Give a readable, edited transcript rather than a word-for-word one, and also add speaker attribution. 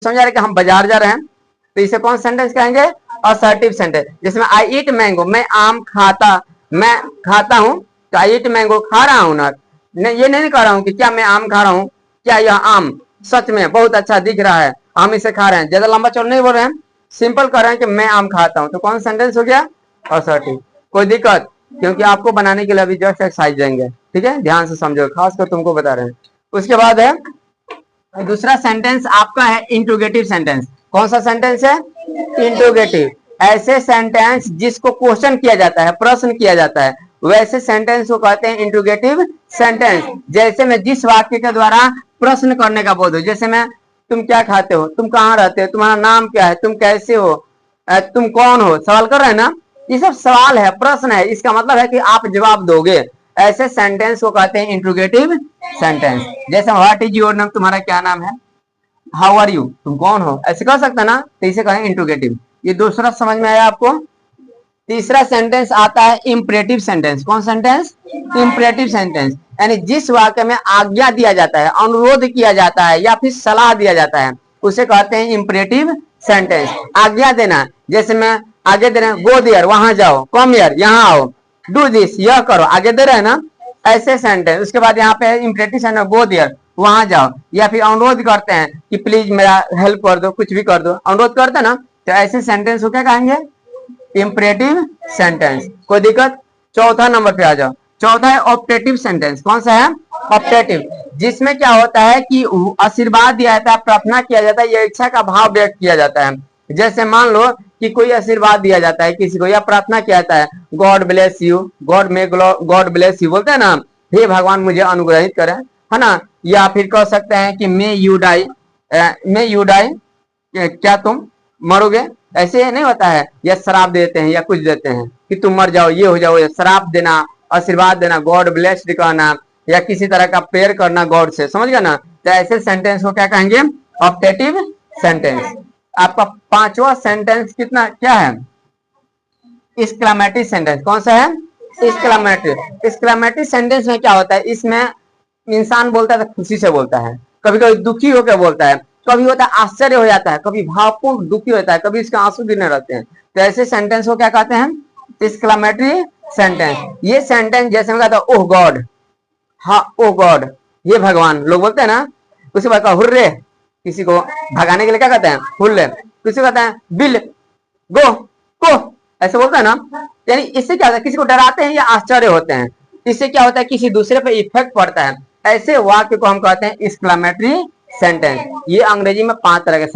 Speaker 1: समझा रहे कि हम बाजार जा रहे हैं, तो इसे कौन सेंटेंस कहेंगे? Assertive sentence. जिसमें आई ईट मैंगो, मैं खाता हूं, तो आई ईट मैंगो, खा रहा हूं ना, ये नहीं कह रहा हूं कि क्या मैं आम खा रहा हूं, क्या यह आम सच में बहुत अच्छा दिख रहा है, हम इसे खा रहे हैं, ज्यादा लंबा चौड़ा नहीं बोल रहे हैं, सिंपल कर रहे हैं कि मैं आम खाता हूं, तो कौन सेंटेंस हो गया? असर्टिव। कोई दिक्कत? क्योंकि आपको बनाने के लिए अभी जस्ट एक्सरसाइज देंगे, ठीक है, ध्यान से समझो, खासकर तुमको बता रहे हैं। उसके बाद है दूसरा सेंटेंस आपका है इंट्रोगेटिव सेंटेंस। कौन सा सेंटेंस है? इंट्रोगेटिव। ऐसे सेंटेंस जिसको क्वेश्चन किया जाता है, प्रश्न किया जाता है, वैसे सेंटेंस को कहते हैं इंट्रोगेटिव सेंटेंस। जैसे मैं जिस वाक्य के द्वारा प्रश्न करने का बोध हो, जैसे मैं तुम क्या खाते हो, तुम कहाँ रहते हो, तुम्हारा नाम क्या है, तुम कैसे हो, तुम कौन हो, सवाल कर रहे हैं ना, ये सब सवाल है, प्रश्न है, इसका मतलब है कि आप जवाब दोगे। ऐसे सेंटेंस को कहते हैं इंट्रोगेटिव सेंटेंस। जैसे व्हाट इज योर नेम, तुम्हारा क्या नाम है, हाउ आर यू, तुम कौन हो, ऐसे कह सकते ना, तो इसे कहें इंट्रोगेटिव। ये दूसरा समझ में आया आपको। तीसरा सेंटेंस आता है इंपरेटिव सेंटेंस। कौन सेंटेंस? Imperative sentence. यानी जिस वाक्य में आज्ञा दिया जाता है, अनुरोध किया जाता है या फिर सलाह दिया जाता है, उसे कहते हैं इंपरेटिव सेंटेंस। आज्ञा देना, जैसे मैं आगे दे रहे हैं, गो देयर, वहां जाओ, कम हियर, यहाँ आओ, डू दिस, यह करो, आगे दे रहे हैं ना, ऐसे सेंटेंस। उसके बाद यहाँ पे इंपरेटिव सेंटेंस, गो देयर, वहां जाओ, या फिर अनुरोध करते हैं कि प्लीज मेरा हेल्प कर दो, कुछ भी कर दो, अनुरोध करते हैं ना, तो ऐसे सेंटेंस को क्या कहेंगे? Imperative sentence. कोई दिक्कत? चौथा नंबर पे आ जाओ। चौथा है ऑप्टेटिव सेंटेंस। कौन सा है? ऑप्टेटिव। जिसमें क्या होता है कि आशीर्वाद दिया जाता है, प्रार्थना किया जाता है, या इच्छा का भाव व्यक्त किया जाता है। जैसे मान लो कि कोई आशीर्वाद दिया जाता है किसी को, या प्रार्थना किया जाता है, God bless you, God bless you बोलते हैं ना, हे भगवान मुझे अनुग्रहित करें, है ना, या फिर कह सकते हैं कि मे यू डाई, क्या तुम मरोगे, ऐसे नहीं होता है, या शराब देते हैं या कुछ देते हैं कि तुम मर जाओ, ये हो जाओ, या शराब देना, आशीर्वाद देना, गॉड ब्लेस्ड कहना, या किसी तरह का प्रेयर करना गॉड से, समझ गया ना, तो ऐसे सेंटेंस को क्या कहेंगे? Optative sentence. आपका पांचवा सेंटेंस कितना क्या है? Exclamatory sentence. कौन सा है? एक्सक्लेमेटरी। एक्सक्लेमेटरी सेंटेंस में क्या होता है, इसमें इंसान बोलता है तो खुशी से बोलता है, कभी कभी दुखी होकर बोलता है, कभी होता है आश्चर्य हो जाता है, कभी भावपूर्ण दुखी होता है, कभी इसके आंसू गिरने रहते हैं, तो ऐसे सेंटेंस को क्या कहते हैं? Exclamatory sentence. ये सेंटेंस जैसे मैं कहता हूं ओह गॉड, हाँ ओह गॉड, ये भगवान, लोग बोलते हैं ना, उसके बाद हुर्रे, किसी को भगाने के लिए क्या कहते हैं? हुर्रे। किसी को कहते हैं बिल, गो, को, ऐसे बोलते हैं ना, यानी इससे क्या होता है, किसी को डराते हैं या आश्चर्य होते हैं, इससे क्या होता है, किसी दूसरे पे इफेक्ट पड़ता है, ऐसे वाक्य को हम कहते हैं एक्सक्लेमेटरी सेंटेंस। ये अंग्रेजी में 5 तरह के